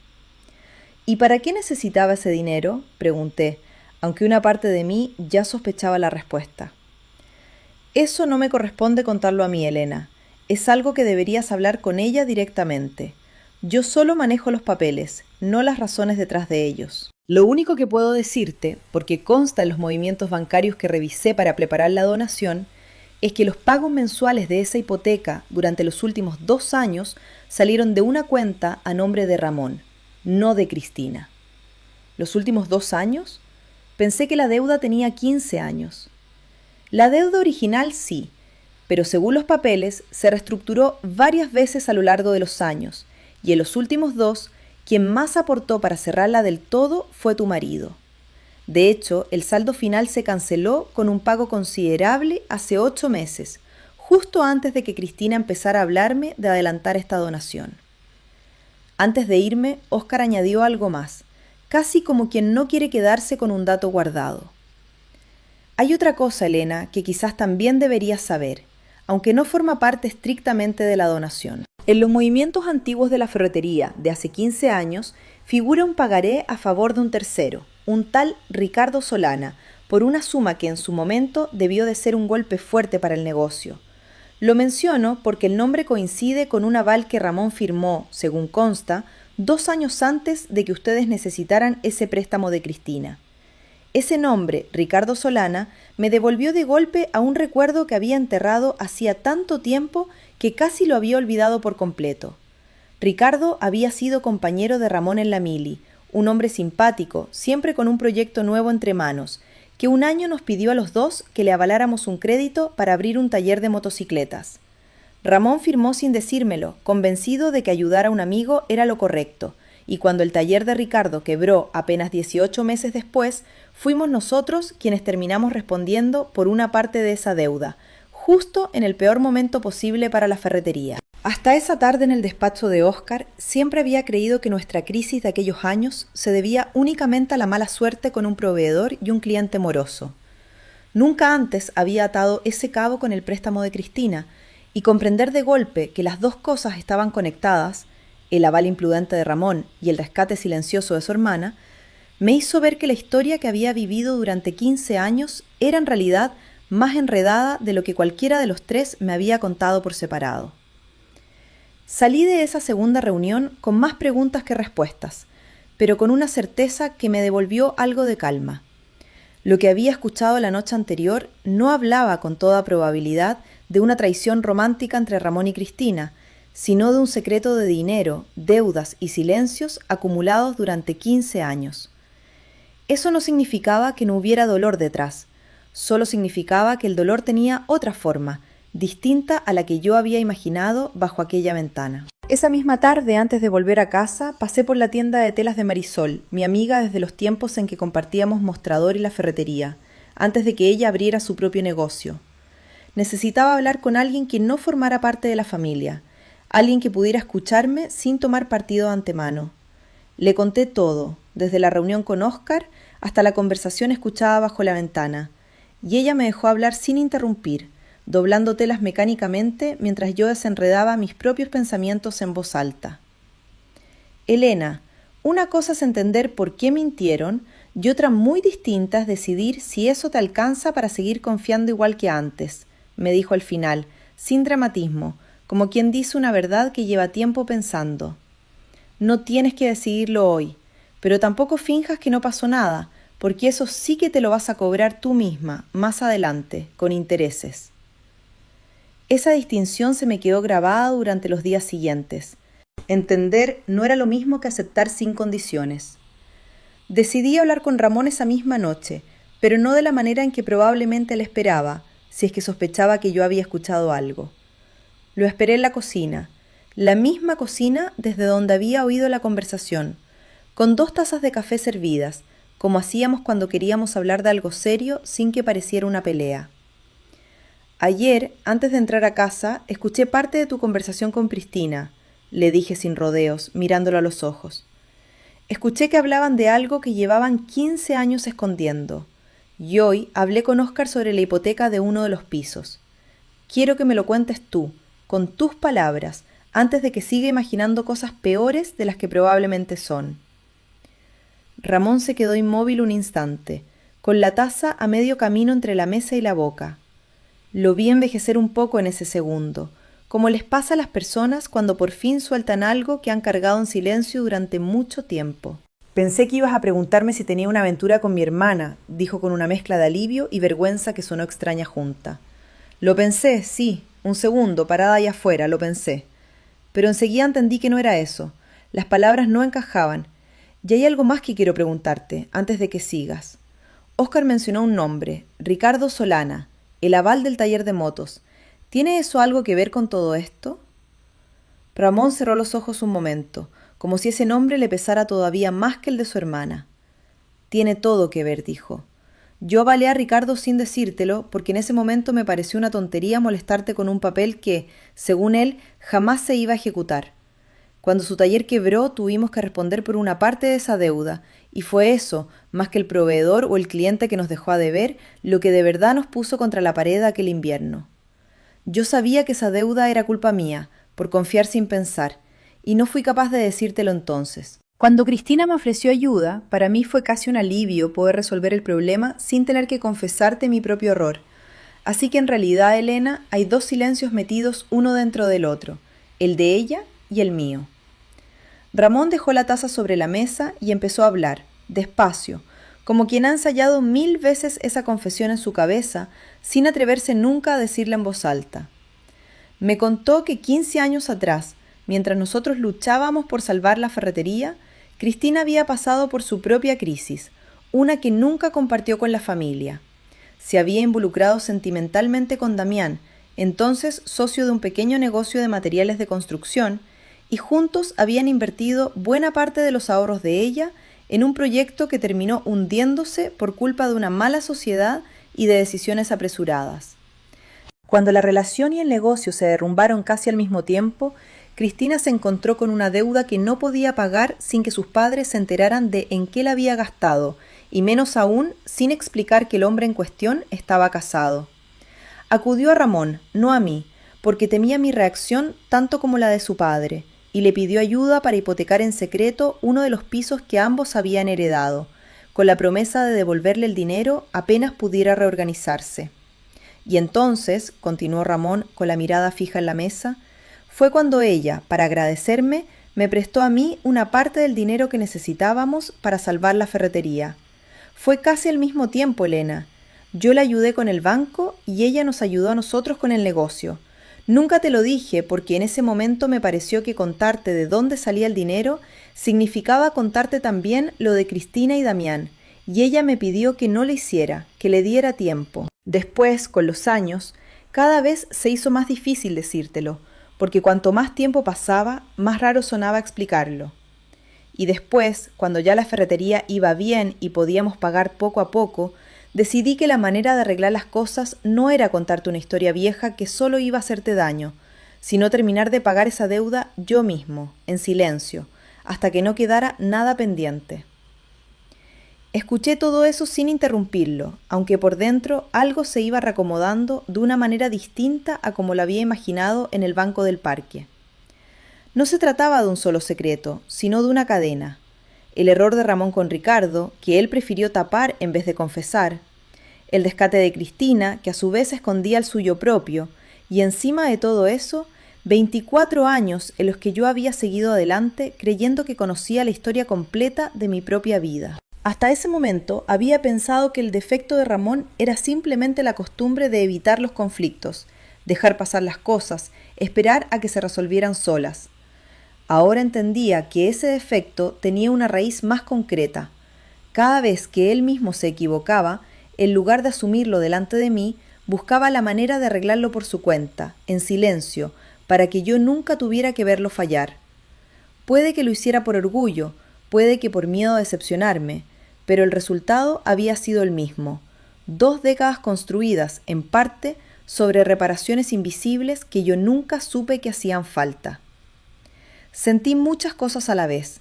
A: «¿Y para qué necesitaba ese dinero?», pregunté, aunque una parte de mí ya sospechaba la respuesta. «Eso no me corresponde contarlo a mí, Elena. Es algo que deberías hablar con ella directamente. Yo solo manejo los papeles, no las razones detrás de ellos. Lo único que puedo decirte, porque consta en los movimientos bancarios que revisé para preparar la donación, es que los pagos mensuales de esa hipoteca durante los últimos 2 años salieron de una cuenta a nombre de Ramón, no de Cristina». «¿Los últimos 2 años? Pensé que la deuda tenía 15 años». «La deuda original sí, pero según los papeles se reestructuró varias veces a lo largo de los años, y en los últimos 2, quien más aportó para cerrarla del todo fue tu marido. De hecho, el saldo final se canceló con un pago considerable hace 8 meses, justo antes de que Cristina empezara a hablarme de adelantar esta donación». Antes de irme, Óscar añadió algo más, casi como quien no quiere quedarse con un dato guardado. «Hay otra cosa, Elena, que quizás también deberías saber, aunque no forma parte estrictamente de la donación. En los movimientos antiguos de la ferretería de hace 15 años figura un pagaré a favor de un tercero, un tal Ricardo Solana, por una suma que en su momento debió de ser un golpe fuerte para el negocio. Lo menciono porque el nombre coincide con un aval que Ramón firmó, según consta, 2 años antes de que ustedes necesitaran ese préstamo de Cristina. Ese nombre, Ricardo Solana, me devolvió de golpe a un recuerdo que había enterrado hacía tanto tiempo que casi lo había olvidado por completo. Ricardo había sido compañero de Ramón en la mili, un hombre simpático, siempre con un proyecto nuevo entre manos, que un año nos pidió a los dos que le avaláramos un crédito para abrir un taller de motocicletas. Ramón firmó sin decírmelo, convencido de que ayudar a un amigo era lo correcto, y cuando el taller de Ricardo quebró apenas 18 meses después, fuimos nosotros quienes terminamos respondiendo por una parte de esa deuda, justo en el peor momento posible para la ferretería. Hasta esa tarde en el despacho de Óscar, siempre había creído que nuestra crisis de aquellos años se debía únicamente a la mala suerte con un proveedor y un cliente moroso. Nunca antes había atado ese cabo con el préstamo de Cristina, y comprender de golpe que las dos cosas estaban conectadas, el aval imprudente de Ramón y el rescate silencioso de su hermana, me hizo ver que la historia que había vivido durante 15 años era en realidad más enredada de lo que cualquiera de los tres me había contado por separado. Salí de esa segunda reunión con más preguntas que respuestas, pero con una certeza que me devolvió algo de calma. Lo que había escuchado la noche anterior no hablaba con toda probabilidad de una traición romántica entre Ramón y Cristina, sino de un secreto de dinero, deudas y silencios acumulados durante 15 años. Eso no significaba que no hubiera dolor detrás, solo significaba que el dolor tenía otra forma, distinta a la que yo había imaginado bajo aquella ventana. Esa misma tarde, antes de volver a casa, pasé por la tienda de telas de Marisol, mi amiga desde los tiempos en que compartíamos mostrador y la ferretería, antes de que ella abriera su propio negocio. Necesitaba hablar con alguien que no formara parte de la familia, alguien que pudiera escucharme sin tomar partido de antemano. Le conté todo, desde la reunión con Óscar hasta la conversación escuchada bajo la ventana, y ella me dejó hablar sin interrumpir, doblando telas mecánicamente mientras yo desenredaba mis propios pensamientos en voz alta. Elena, una cosa es entender por qué mintieron y otra muy distinta es decidir si eso te alcanza para seguir confiando igual que antes, me dijo al final, sin dramatismo, como quien dice una verdad que lleva tiempo pensando. No tienes que decidirlo hoy, pero tampoco finjas que no pasó nada, porque eso sí que te lo vas a cobrar tú misma, más adelante, con intereses. Esa distinción se me quedó grabada durante los días siguientes. Entender no era lo mismo que aceptar sin condiciones. Decidí hablar con Ramón esa misma noche, pero no de la manera en que probablemente él esperaba, si es que sospechaba que yo había escuchado algo. Lo esperé en la cocina, la misma cocina desde donde había oído la conversación, con 2 tazas de café servidas, como hacíamos cuando queríamos hablar de algo serio sin que pareciera una pelea. Ayer, antes de entrar a casa, escuché parte de tu conversación con Cristina, le dije sin rodeos, mirándolo a los ojos. Escuché que hablaban de algo que llevaban 15 años escondiendo. Y hoy hablé con Óscar sobre la hipoteca de uno de los pisos. Quiero que me lo cuentes tú, con tus palabras, antes de que siga imaginando cosas peores de las que probablemente son. Ramón se quedó inmóvil un instante, con la taza a medio camino entre la mesa y la boca. Lo vi envejecer un poco en ese segundo, como les pasa a las personas cuando por fin sueltan algo que han cargado en silencio durante mucho tiempo. Pensé que ibas a preguntarme si tenía una aventura con mi hermana, dijo con una mezcla de alivio y vergüenza que sonó extraña junta. Lo pensé, sí, un segundo, parada allá afuera, lo pensé. Pero enseguida entendí que no era eso. Las palabras no encajaban. Y hay algo más que quiero preguntarte, antes de que sigas. Óscar mencionó un nombre, Ricardo Solana, el aval del taller de motos. ¿Tiene eso algo que ver con todo esto? Ramón cerró los ojos un momento, como si ese nombre le pesara todavía más que el de su hermana. Tiene todo que ver, dijo. Yo avalé a Ricardo sin decírtelo, porque en ese momento me pareció una tontería molestarte con un papel que, según él, jamás se iba a ejecutar. Cuando su taller quebró, tuvimos que responder por una parte de esa deuda, y fue eso, más que el proveedor o el cliente que nos dejó a deber, lo que de verdad nos puso contra la pared aquel invierno. Yo sabía que esa deuda era culpa mía, por confiar sin pensar, y no fui capaz de decírtelo entonces. Cuando Cristina me ofreció ayuda, para mí fue casi un alivio poder resolver el problema sin tener que confesarte mi propio error. Así que en realidad, Elena, hay 2 silencios metidos uno dentro del otro, el de ella y el mío. Ramón dejó la taza sobre la mesa y empezó a hablar, despacio, como quien ha ensayado 1000 veces esa confesión en su cabeza, sin atreverse nunca a decirla en voz alta. Me contó que 15 años atrás, mientras nosotros luchábamos por salvar la ferretería, Cristina había pasado por su propia crisis, una que nunca compartió con la familia. Se había involucrado sentimentalmente con Damián, entonces socio de un pequeño negocio de materiales de construcción, y juntos habían invertido buena parte de los ahorros de ella en un proyecto que terminó hundiéndose por culpa de una mala sociedad y de decisiones apresuradas. Cuando la relación y el negocio se derrumbaron casi al mismo tiempo, Cristina se encontró con una deuda que no podía pagar sin que sus padres se enteraran de en qué la había gastado, y menos aún sin explicar que el hombre en cuestión estaba casado. Acudió a Ramón, no a mí, porque temía mi reacción tanto como la de su padre, y le pidió ayuda para hipotecar en secreto uno de los pisos que ambos habían heredado, con la promesa de devolverle el dinero apenas pudiera reorganizarse. Y entonces, continuó Ramón con la mirada fija en la mesa, fue cuando ella, para agradecerme, me prestó a mí una parte del dinero que necesitábamos para salvar la ferretería. Fue casi al mismo tiempo, Elena. Yo la ayudé con el banco y ella nos ayudó a nosotros con el negocio. Nunca te lo dije porque en ese momento me pareció que contarte de dónde salía el dinero significaba contarte también lo de Cristina y Damián, y ella me pidió que no lo hiciera, que le diera tiempo. Después, con los años, cada vez se hizo más difícil decírtelo, porque cuanto más tiempo pasaba, más raro sonaba explicarlo. Y después, cuando ya la ferretería iba bien y podíamos pagar poco a poco, decidí que la manera de arreglar las cosas no era contarte una historia vieja que solo iba a hacerte daño, sino terminar de pagar esa deuda yo mismo, en silencio, hasta que no quedara nada pendiente. Escuché todo eso sin interrumpirlo, aunque por dentro algo se iba reacomodando de una manera distinta a como lo había imaginado en el banco del parque. No se trataba de un solo secreto, sino de una cadena. El error de Ramón con Ricardo, que él prefirió tapar en vez de confesar, el descate de Cristina, que a su vez escondía el suyo propio, y encima de todo eso, 24 años en los que yo había seguido adelante creyendo que conocía la historia completa de mi propia vida. Hasta ese momento había pensado que el defecto de Ramón era simplemente la costumbre de evitar los conflictos, dejar pasar las cosas, esperar a que se resolvieran solas. Ahora entendía que ese defecto tenía una raíz más concreta. Cada vez que él mismo se equivocaba, en lugar de asumirlo delante de mí, buscaba la manera de arreglarlo por su cuenta, en silencio, para que yo nunca tuviera que verlo fallar. Puede que lo hiciera por orgullo, puede que por miedo a decepcionarme, pero el resultado había sido el mismo. 2 décadas construidas, en parte, sobre reparaciones invisibles que yo nunca supe que hacían falta. Sentí muchas cosas a la vez.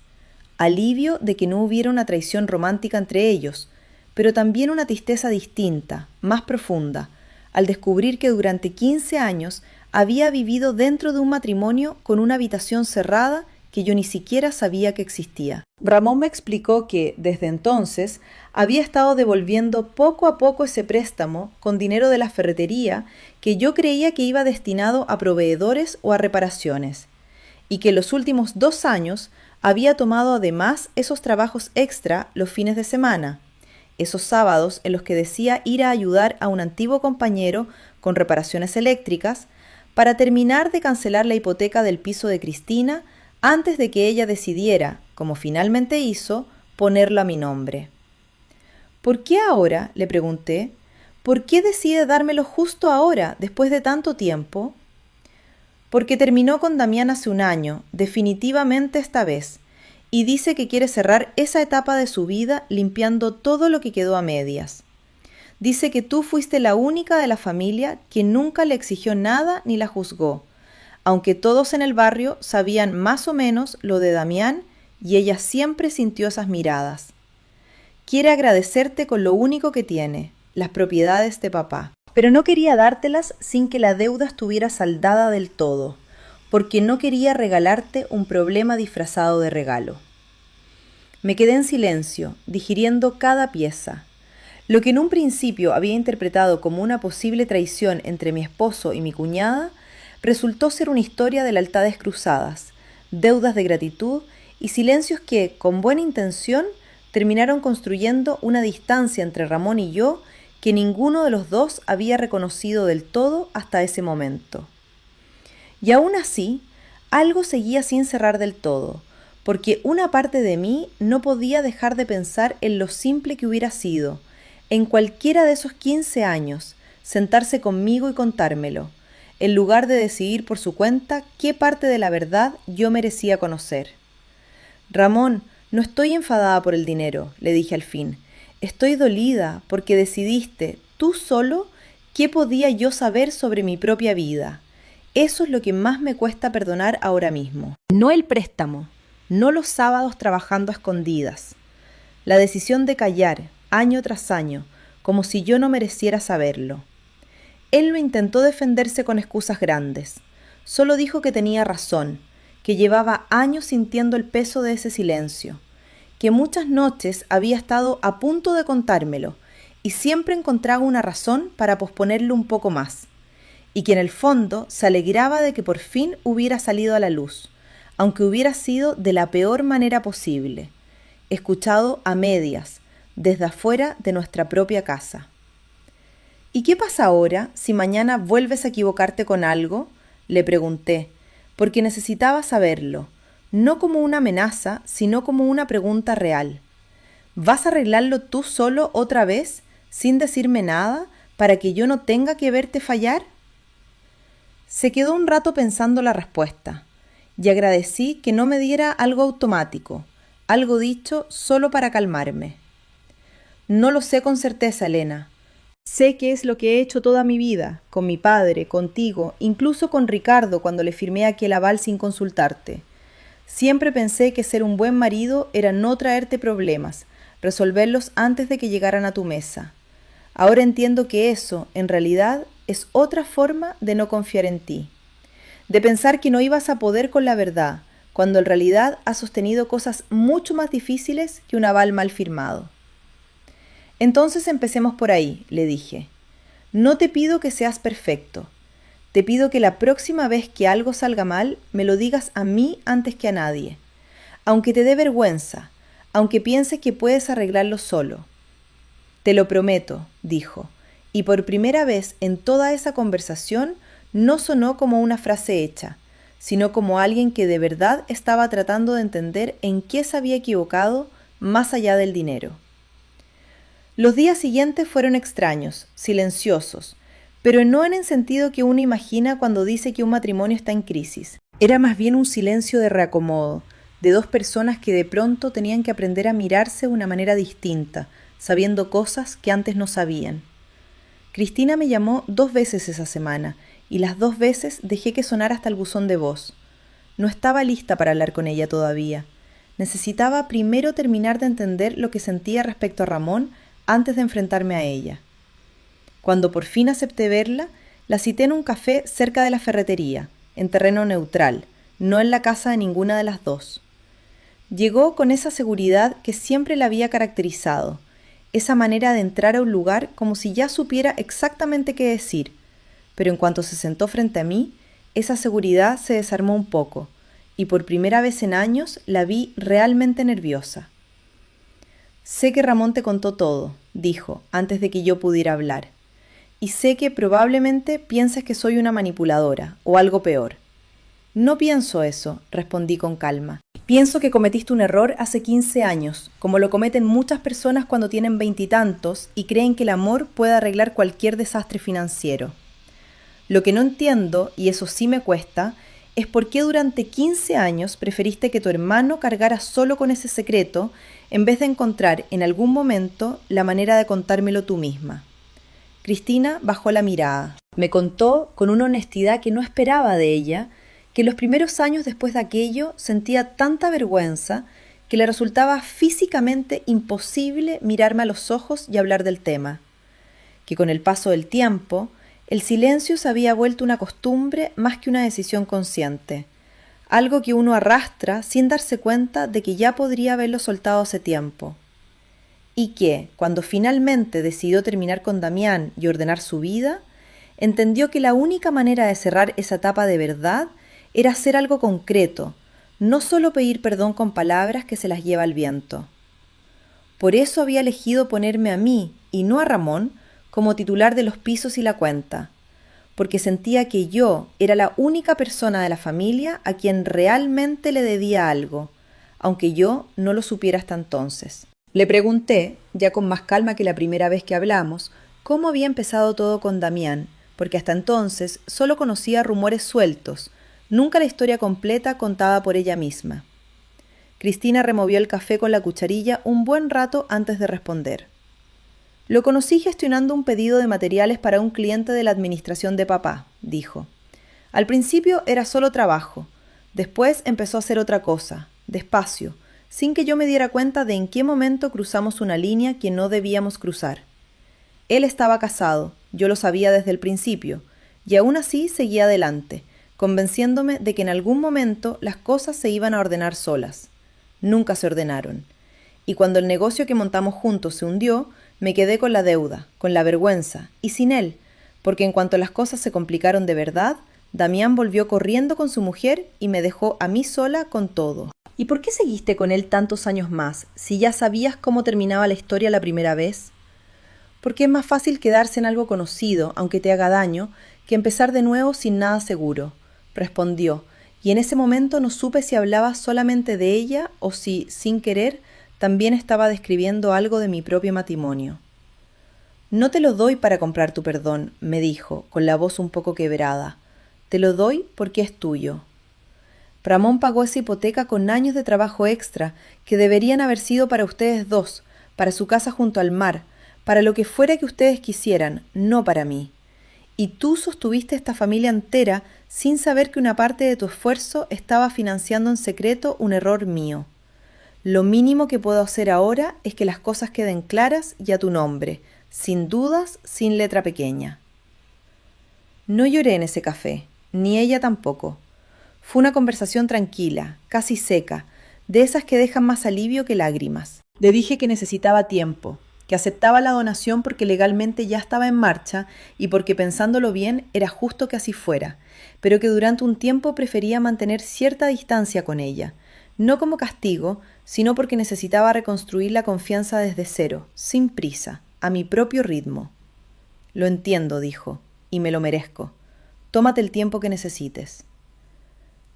A: Alivio de que no hubiera una traición romántica entre ellos, pero también una tristeza distinta, más profunda, al descubrir que durante 15 años había vivido dentro de un matrimonio con una habitación cerrada que yo ni siquiera sabía que existía. Ramón me explicó que, desde entonces, había estado devolviendo poco a poco ese préstamo con dinero de la ferretería que yo creía que iba destinado a proveedores o a reparaciones, y que en los últimos 2 años había tomado además esos trabajos extra los fines de semana, esos sábados en los que decía ir a ayudar a un antiguo compañero con reparaciones eléctricas para terminar de cancelar la hipoteca del piso de Cristina antes de que ella decidiera, como finalmente hizo, ponerlo a mi nombre. ¿Por qué ahora?, le pregunté. ¿Por qué decide dármelo justo ahora, después de tanto tiempo? Porque terminó con Damián hace 1 año, definitivamente esta vez, y dice que quiere cerrar esa etapa de su vida limpiando todo lo que quedó a medias. Dice que tú fuiste la única de la familia que nunca le exigió nada ni la juzgó, aunque todos en el barrio sabían más o menos lo de Damián y ella siempre sintió esas miradas. Quiere agradecerte con lo único que tiene, las propiedades de papá. Pero no quería dártelas sin que la deuda estuviera saldada del todo, porque no quería regalarte un problema disfrazado de regalo. Me quedé en silencio, digiriendo cada pieza. Lo que en un principio había interpretado como una posible traición entre mi esposo y mi cuñada, resultó ser una historia de lealtades cruzadas, deudas de gratitud y silencios que, con buena intención, terminaron construyendo una distancia entre Ramón y yo que ninguno de los dos había reconocido del todo hasta ese momento. Y aún así, algo seguía sin cerrar del todo, porque una parte de mí no podía dejar de pensar en lo simple que hubiera sido, en cualquiera de esos 15 años, sentarse conmigo y contármelo, en lugar de decidir por su cuenta qué parte de la verdad yo merecía conocer. Ramón, no estoy enfadada por el dinero, le dije al fin. Estoy dolida porque decidiste, tú solo, qué podía yo saber sobre mi propia vida. Eso es lo que más me cuesta perdonar ahora mismo. No el préstamo, no los sábados trabajando a escondidas. La decisión de callar, año tras año, como si yo no mereciera saberlo. Él no intentó defenderse con excusas grandes. Solo dijo que tenía razón, que llevaba años sintiendo el peso de ese silencio, que muchas noches había estado a punto de contármelo y siempre encontraba una razón para posponerlo un poco más, y que en el fondo se alegraba de que por fin hubiera salido a la luz, aunque hubiera sido de la peor manera posible, escuchado a medias, desde afuera de nuestra propia casa. ¿Y qué pasa ahora si mañana vuelves a equivocarte con algo?, le pregunté, porque necesitaba saberlo, no como una amenaza, sino como una pregunta real. ¿Vas a arreglarlo tú solo otra vez, sin decirme nada, para que yo no tenga que verte fallar? Se quedó un rato pensando la respuesta, y agradecí que no me diera algo automático, algo dicho solo para calmarme. No lo sé con certeza, Elena. Sé que es lo que he hecho toda mi vida, con mi padre, contigo, incluso con Ricardo cuando le firmé aquel aval sin consultarte. Siempre pensé que ser un buen marido era no traerte problemas, resolverlos antes de que llegaran a tu mesa. Ahora entiendo que eso, en realidad, es otra forma de no confiar en ti. De pensar que no ibas a poder con la verdad, cuando en realidad has sostenido cosas mucho más difíciles que un aval mal firmado. Entonces empecemos por ahí, le dije. No te pido que seas perfecto. Te pido que la próxima vez que algo salga mal, me lo digas a mí antes que a nadie. Aunque te dé vergüenza, aunque pienses que puedes arreglarlo solo. Te lo prometo, dijo, y por primera vez en toda esa conversación no sonó como una frase hecha, sino como alguien que de verdad estaba tratando de entender en qué se había equivocado más allá del dinero. Los días siguientes fueron extraños, silenciosos, pero no en el sentido que uno imagina cuando dice que un matrimonio está en crisis. Era más bien un silencio de reacomodo, de dos personas que de pronto tenían que aprender a mirarse de una manera distinta, sabiendo cosas que antes no sabían. Cristina me llamó 2 veces esa semana, y las 2 veces dejé que sonara hasta el buzón de voz. No estaba lista para hablar con ella todavía. Necesitaba primero terminar de entender lo que sentía respecto a Ramón antes de enfrentarme a ella. Cuando por fin acepté verla, la cité en un café cerca de la ferretería, en terreno neutral, no en la casa de ninguna de las dos. Llegó con esa seguridad que siempre la había caracterizado, esa manera de entrar a un lugar como si ya supiera exactamente qué decir, pero en cuanto se sentó frente a mí, esa seguridad se desarmó un poco, y por primera vez en años la vi realmente nerviosa. Sé que Ramón te contó todo, dijo, antes de que yo pudiera hablar. Y sé que probablemente pienses que soy una manipuladora, o algo peor. No pienso eso, respondí con calma. Pienso que cometiste un error hace 15 años, como lo cometen muchas personas cuando tienen 20 y tantos y creen que el amor puede arreglar cualquier desastre financiero. Lo que no entiendo, y eso sí me cuesta, es por qué durante 15 años preferiste que tu hermano cargara solo con ese secreto en vez de encontrar en algún momento la manera de contármelo tú misma. Cristina bajó la mirada. Me contó con una honestidad que no esperaba de ella, que los primeros años después de aquello sentía tanta vergüenza que le resultaba físicamente imposible mirarme a los ojos y hablar del tema, que con el paso del tiempo el silencio se había vuelto una costumbre más que una decisión consciente, algo que uno arrastra sin darse cuenta de que ya podría haberlo soltado hace tiempo. Y que, cuando finalmente decidió terminar con Damián y ordenar su vida, entendió que la única manera de cerrar esa etapa de verdad era hacer algo concreto, no solo pedir perdón con palabras que se las lleva el viento. Por eso había elegido ponerme a mí, y no a Ramón, como titular de los pisos y la cuenta, porque sentía que yo era la única persona de la familia a quien realmente le debía algo, aunque yo no lo supiera hasta entonces. Le pregunté, ya con más calma que la primera vez que hablamos, cómo había empezado todo con Damián, porque hasta entonces solo conocía rumores sueltos, nunca la historia completa contada por ella misma. Cristina removió el café con la cucharilla un buen rato antes de responder. Lo conocí gestionando un pedido de materiales para un cliente de la administración de papá, dijo. Al principio era solo trabajo, después empezó a hacer otra cosa, despacio, sin que yo me diera cuenta de en qué momento cruzamos una línea que no debíamos cruzar. Él estaba casado, yo lo sabía desde el principio, y aún así seguía adelante, convenciéndome de que en algún momento las cosas se iban a ordenar solas. Nunca se ordenaron. Y cuando el negocio que montamos juntos se hundió, me quedé con la deuda, con la vergüenza, y sin él, porque en cuanto las cosas se complicaron de verdad, Damián volvió corriendo con su mujer y me dejó a mí sola con todo. ¿Y por qué seguiste con él tantos años más, si ya sabías cómo terminaba la historia la primera vez? Porque es más fácil quedarse en algo conocido, aunque te haga daño, que empezar de nuevo sin nada seguro, respondió, y en ese momento no supe si hablaba solamente de ella o si, sin querer, también estaba describiendo algo de mi propio matrimonio. No te lo doy para comprar tu perdón, me dijo, con la voz un poco quebrada. Te lo doy porque es tuyo. Ramón pagó esa hipoteca con años de trabajo extra que deberían haber sido para ustedes dos, para su casa junto al mar, para lo que fuera que ustedes quisieran, no para mí. Y tú sostuviste esta familia entera sin saber que una parte de tu esfuerzo estaba financiando en secreto un error mío. Lo mínimo que puedo hacer ahora es que las cosas queden claras y a tu nombre, sin dudas, sin letra pequeña. No lloré en ese café, ni ella tampoco. Fue una conversación tranquila, casi seca, de esas que dejan más alivio que lágrimas. Le dije que necesitaba tiempo, que aceptaba la donación porque legalmente ya estaba en marcha y porque pensándolo bien era justo que así fuera, pero que durante un tiempo prefería mantener cierta distancia con ella, no como castigo, sino porque necesitaba reconstruir la confianza desde cero, sin prisa, a mi propio ritmo. Lo entiendo, dijo, y me lo merezco. Tómate el tiempo que necesites.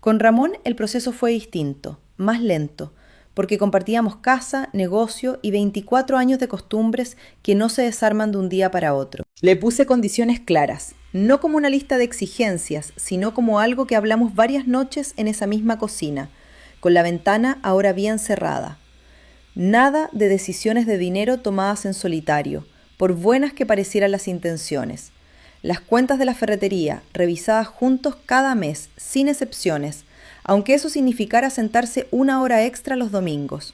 A: Con Ramón el proceso fue distinto, más lento, porque compartíamos casa, negocio y 24 años de costumbres que no se desarman de un día para otro. Le puse condiciones claras, no como una lista de exigencias, sino como algo que hablamos varias noches en esa misma cocina, con la ventana ahora bien cerrada. Nada de decisiones de dinero tomadas en solitario, por buenas que parecieran las intenciones. Las cuentas de la ferretería, revisadas juntos cada mes, sin excepciones, aunque eso significara sentarse una hora extra los domingos.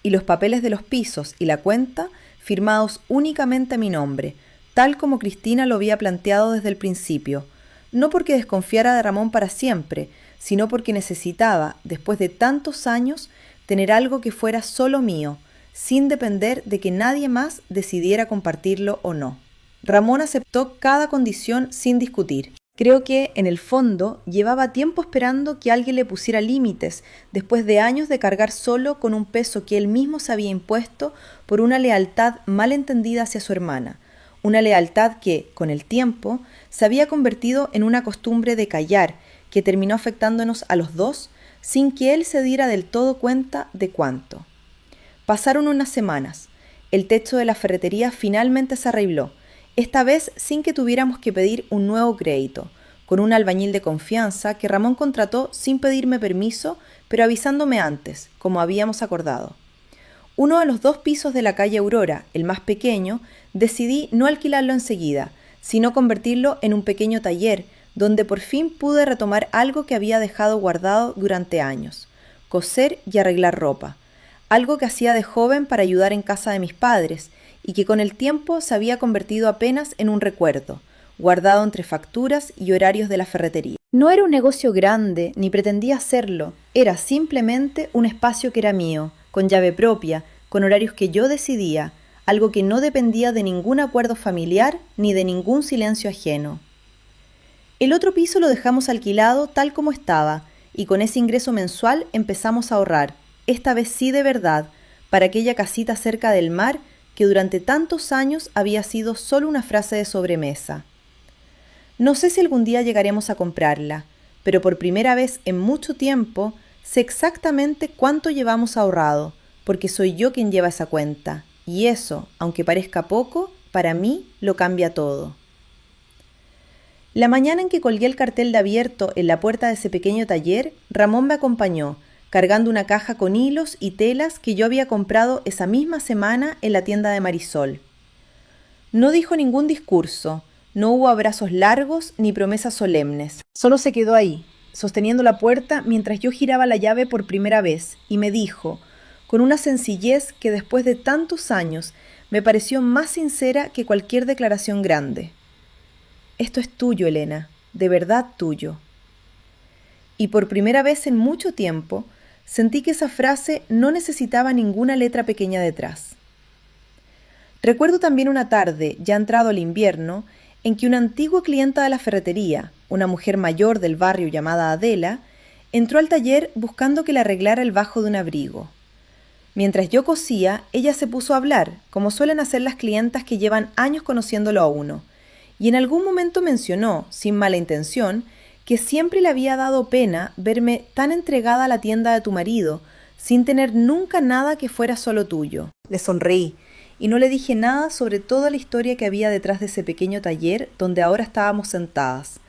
A: Y los papeles de los pisos y la cuenta, firmados únicamente a mi nombre, tal como Cristina lo había planteado desde el principio, no porque desconfiara de Ramón para siempre, sino porque necesitaba, después de tantos años, tener algo que fuera solo mío, sin depender de que nadie más decidiera compartirlo o no. Ramón aceptó cada condición sin discutir. Creo que, en el fondo, llevaba tiempo esperando que alguien le pusiera límites, después de años de cargar solo con un peso que él mismo se había impuesto por una lealtad mal entendida hacia su hermana, una lealtad que, con el tiempo, se había convertido en una costumbre de callar, que terminó afectándonos a los dos, sin que él se diera del todo cuenta de cuánto. Pasaron unas semanas. El techo de la ferretería finalmente se arregló, esta vez sin que tuviéramos que pedir un nuevo crédito, con un albañil de confianza que Ramón contrató sin pedirme permiso, pero avisándome antes, como habíamos acordado. Uno de los 2 pisos de la calle Aurora, el más pequeño, decidí no alquilarlo enseguida, sino convertirlo en un pequeño taller, donde por fin pude retomar algo que había dejado guardado durante años, coser y arreglar ropa, algo que hacía de joven para ayudar en casa de mis padres, y que con el tiempo se había convertido apenas en un recuerdo, guardado entre facturas y horarios de la ferretería. No era un negocio grande, ni pretendía serlo, era simplemente un espacio que era mío, con llave propia, con horarios que yo decidía, algo que no dependía de ningún acuerdo familiar ni de ningún silencio ajeno. El otro piso lo dejamos alquilado tal como estaba, y con ese ingreso mensual empezamos a ahorrar, esta vez sí de verdad, para aquella casita cerca del mar que durante tantos años había sido solo una frase de sobremesa. No sé si algún día llegaremos a comprarla, pero por primera vez en mucho tiempo sé exactamente cuánto llevamos ahorrado, porque soy yo quien lleva esa cuenta, y eso, aunque parezca poco, para mí lo cambia todo. La mañana en que colgué el cartel de abierto en la puerta de ese pequeño taller, Ramón me acompañó, cargando una caja con hilos y telas que yo había comprado esa misma semana en la tienda de Marisol. No dijo ningún discurso, no hubo abrazos largos ni promesas solemnes. Solo se quedó ahí, sosteniendo la puerta mientras yo giraba la llave por primera vez, y me dijo, con una sencillez que después de tantos años me pareció más sincera que cualquier declaración grande. Esto es tuyo, Elena, de verdad tuyo. Y por primera vez en mucho tiempo, sentí que esa frase no necesitaba ninguna letra pequeña detrás. Recuerdo también una tarde, ya entrado el invierno, en que una antigua clienta de la ferretería, una mujer mayor del barrio llamada Adela, entró al taller buscando que le arreglara el bajo de un abrigo. Mientras yo cosía, ella se puso a hablar, como suelen hacer las clientas que llevan años conociéndolo a uno, y en algún momento mencionó, sin mala intención, que siempre le había dado pena verme tan entregada a la tienda de tu marido, sin tener nunca nada que fuera solo tuyo. Le sonreí, y no le dije nada sobre toda la historia que había detrás de ese pequeño taller donde ahora estábamos sentadas,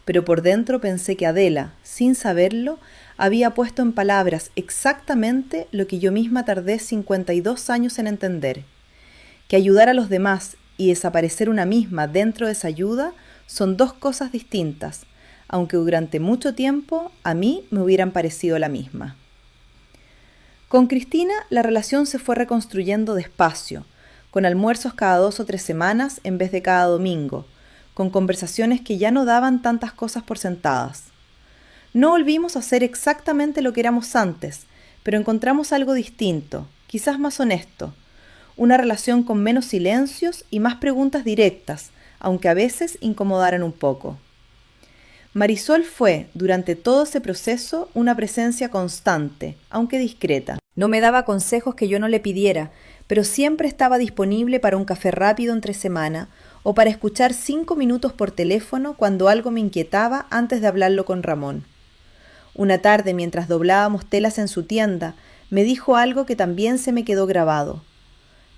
A: pero por dentro pensé que Adela, sin saberlo, había puesto en palabras exactamente lo que yo misma tardé 52 años en entender, que ayudar a los demás y desaparecer una misma dentro de esa ayuda son dos cosas distintas, aunque durante mucho tiempo a mí me hubieran parecido la misma. Con Cristina la relación se fue reconstruyendo despacio, con almuerzos cada 2 o 3 semanas en vez de cada domingo, con conversaciones que ya no daban tantas cosas por sentadas. No volvimos a ser exactamente lo que éramos antes, pero encontramos algo distinto, quizás más honesto, una relación con menos silencios y más preguntas directas, aunque a veces incomodaran un poco. Marisol fue, durante todo ese proceso, una presencia constante, aunque discreta. No me daba consejos que yo no le pidiera, pero siempre estaba disponible para un café rápido entre semana o para escuchar 5 minutos por teléfono cuando algo me inquietaba antes de hablarlo con Ramón. Una tarde, mientras doblábamos telas en su tienda, me dijo algo que también se me quedó grabado.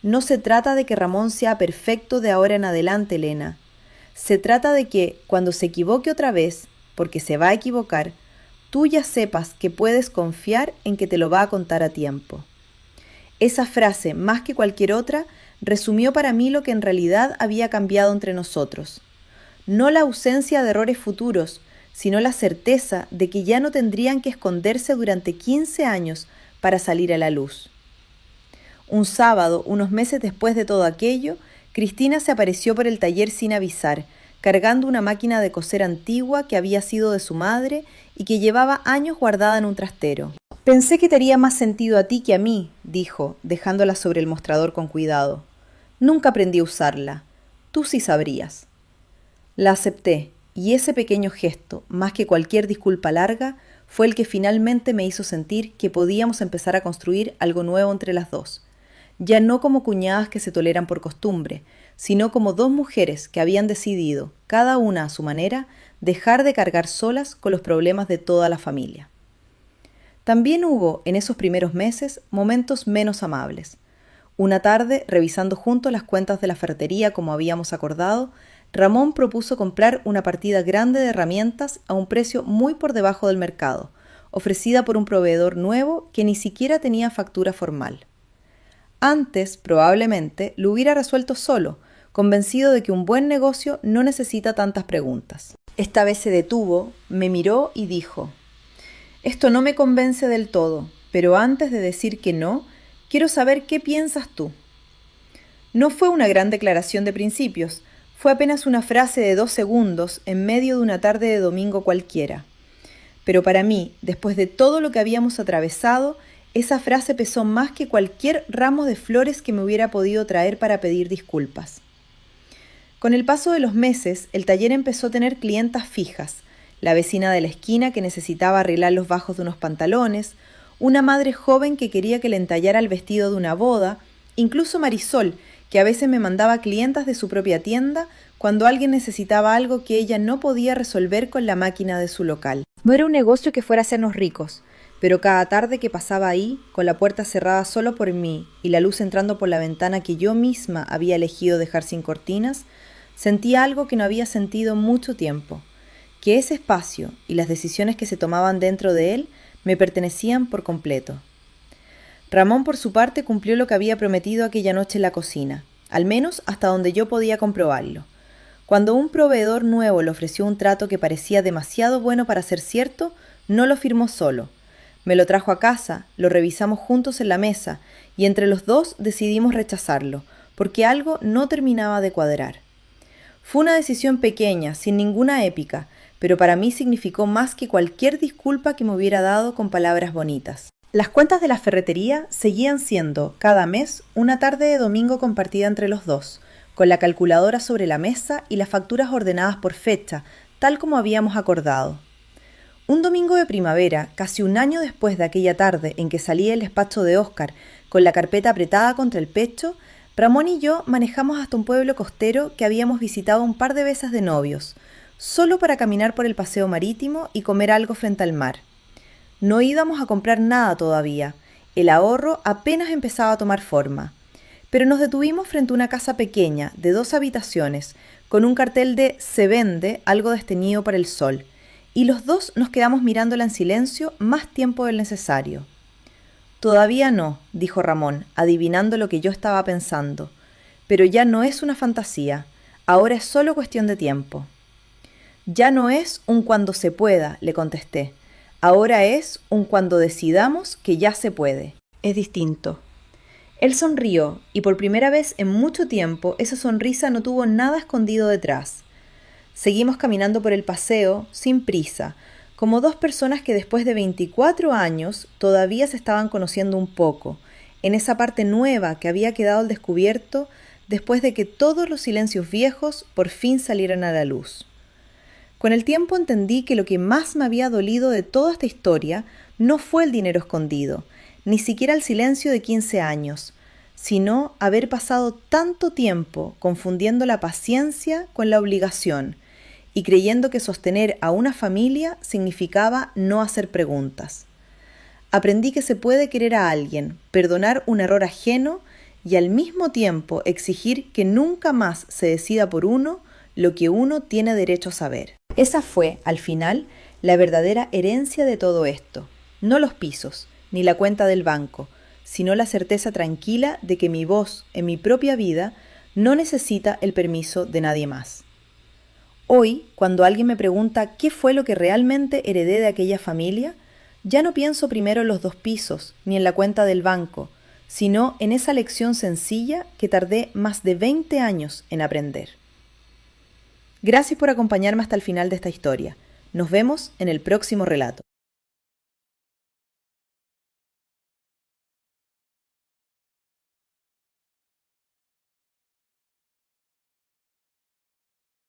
A: No se trata de que Ramón sea perfecto de ahora en adelante, Elena. Se trata de que, cuando se equivoque otra vez, porque se va a equivocar, tú ya sepas que puedes confiar en que te lo va a contar a tiempo. Esa frase, más que cualquier otra, resumió para mí lo que en realidad había cambiado entre nosotros. No la ausencia de errores futuros, sino la certeza de que ya no tendrían que esconderse durante 15 años para salir a la luz. Un sábado, unos meses después de todo aquello, Cristina se apareció por el taller sin avisar, cargando una máquina de coser antigua que había sido de su madre y que llevaba años guardada en un trastero. Pensé que te haría más sentido a ti que a mí, dijo, dejándola sobre el mostrador con cuidado. Nunca aprendí a usarla. Tú sí sabrías. La acepté, y ese pequeño gesto, más que cualquier disculpa larga, fue el que finalmente me hizo sentir que podíamos empezar a construir algo nuevo entre las dos. Ya no como cuñadas que se toleran por costumbre, sino como dos mujeres que habían decidido, cada una a su manera, dejar de cargar solas con los problemas de toda la familia. También hubo, en esos primeros meses, momentos menos amables. Una tarde, revisando juntos las cuentas de la ferretería como habíamos acordado, Ramón propuso comprar una partida grande de herramientas a un precio muy por debajo del mercado, ofrecida por un proveedor nuevo que ni siquiera tenía factura formal. Antes, probablemente, lo hubiera resuelto solo, convencido de que un buen negocio no necesita tantas preguntas. Esta vez se detuvo, me miró y dijo: «Esto no me convence del todo, pero antes de decir que no, quiero saber qué piensas tú». No fue una gran declaración de principios, fue apenas una frase de 2 segundos en medio de una tarde de domingo cualquiera. Pero para mí, después de todo lo que habíamos atravesado, esa frase pesó más que cualquier ramo de flores que me hubiera podido traer para pedir disculpas. Con el paso de los meses, el taller empezó a tener clientas fijas, la vecina de la esquina que necesitaba arreglar los bajos de unos pantalones, una madre joven que quería que le entallara el vestido de una boda, incluso Marisol, que a veces me mandaba clientas de su propia tienda cuando alguien necesitaba algo que ella no podía resolver con la máquina de su local. No era un negocio que fuera a hacernos ricos, pero cada tarde que pasaba ahí, con la puerta cerrada solo por mí y la luz entrando por la ventana que yo misma había elegido dejar sin cortinas, sentía algo que no había sentido mucho tiempo, que ese espacio y las decisiones que se tomaban dentro de él me pertenecían por completo. Ramón, por su parte, cumplió lo que había prometido aquella noche en la cocina, al menos hasta donde yo podía comprobarlo. Cuando un proveedor nuevo le ofreció un trato que parecía demasiado bueno para ser cierto, no lo firmó solo. Me lo trajo a casa, lo revisamos juntos en la mesa y entre los dos decidimos rechazarlo, porque algo no terminaba de cuadrar. Fue una decisión pequeña, sin ninguna épica, pero para mí significó más que cualquier disculpa que me hubiera dado con palabras bonitas. Las cuentas de la ferretería seguían siendo, cada mes, una tarde de domingo compartida entre los dos, con la calculadora sobre la mesa y las facturas ordenadas por fecha, tal como habíamos acordado. Un domingo de primavera, casi un año después de aquella tarde en que salí del despacho de Óscar, con la carpeta apretada contra el pecho, Ramón y yo manejamos hasta un pueblo costero que habíamos visitado un par de veces de novios, solo para caminar por el paseo marítimo y comer algo frente al mar. No íbamos a comprar nada todavía, el ahorro apenas empezaba a tomar forma. Pero nos detuvimos frente a una casa pequeña, de 2 habitaciones, con un cartel de «Se vende», algo desteñido por el sol, y los dos nos quedamos mirándola en silencio más tiempo del necesario. «Todavía no», dijo Ramón, adivinando lo que yo estaba pensando, «pero ya no es una fantasía, ahora es solo cuestión de tiempo». «Ya no es un cuando se pueda», le contesté, «ahora es un cuando decidamos que ya se puede». Es distinto. Él sonrió, y por primera vez en mucho tiempo esa sonrisa no tuvo nada escondido detrás. Seguimos caminando por el paseo, sin prisa, como dos personas que después de 24 años todavía se estaban conociendo un poco, en esa parte nueva que había quedado al descubierto después de que todos los silencios viejos por fin salieran a la luz. Con el tiempo entendí que lo que más me había dolido de toda esta historia no fue el dinero escondido, ni siquiera el silencio de 15 años, sino haber pasado tanto tiempo confundiendo la paciencia con la obligación y creyendo que sostener a una familia significaba no hacer preguntas. Aprendí que se puede querer a alguien, perdonar un error ajeno y al mismo tiempo exigir que nunca más se decida por uno lo que uno tiene derecho a saber. Esa fue, al final, la verdadera herencia de todo esto, no los pisos, ni la cuenta del banco, sino la certeza tranquila de que mi voz en mi propia vida no necesita el permiso de nadie más. Hoy, cuando alguien me pregunta qué fue lo que realmente heredé de aquella familia, ya no pienso primero en los 2 pisos, ni en la cuenta del banco, sino en esa lección sencilla que tardé más de 20 años en aprender. Gracias por acompañarme hasta el final de esta historia. Nos vemos en el próximo relato.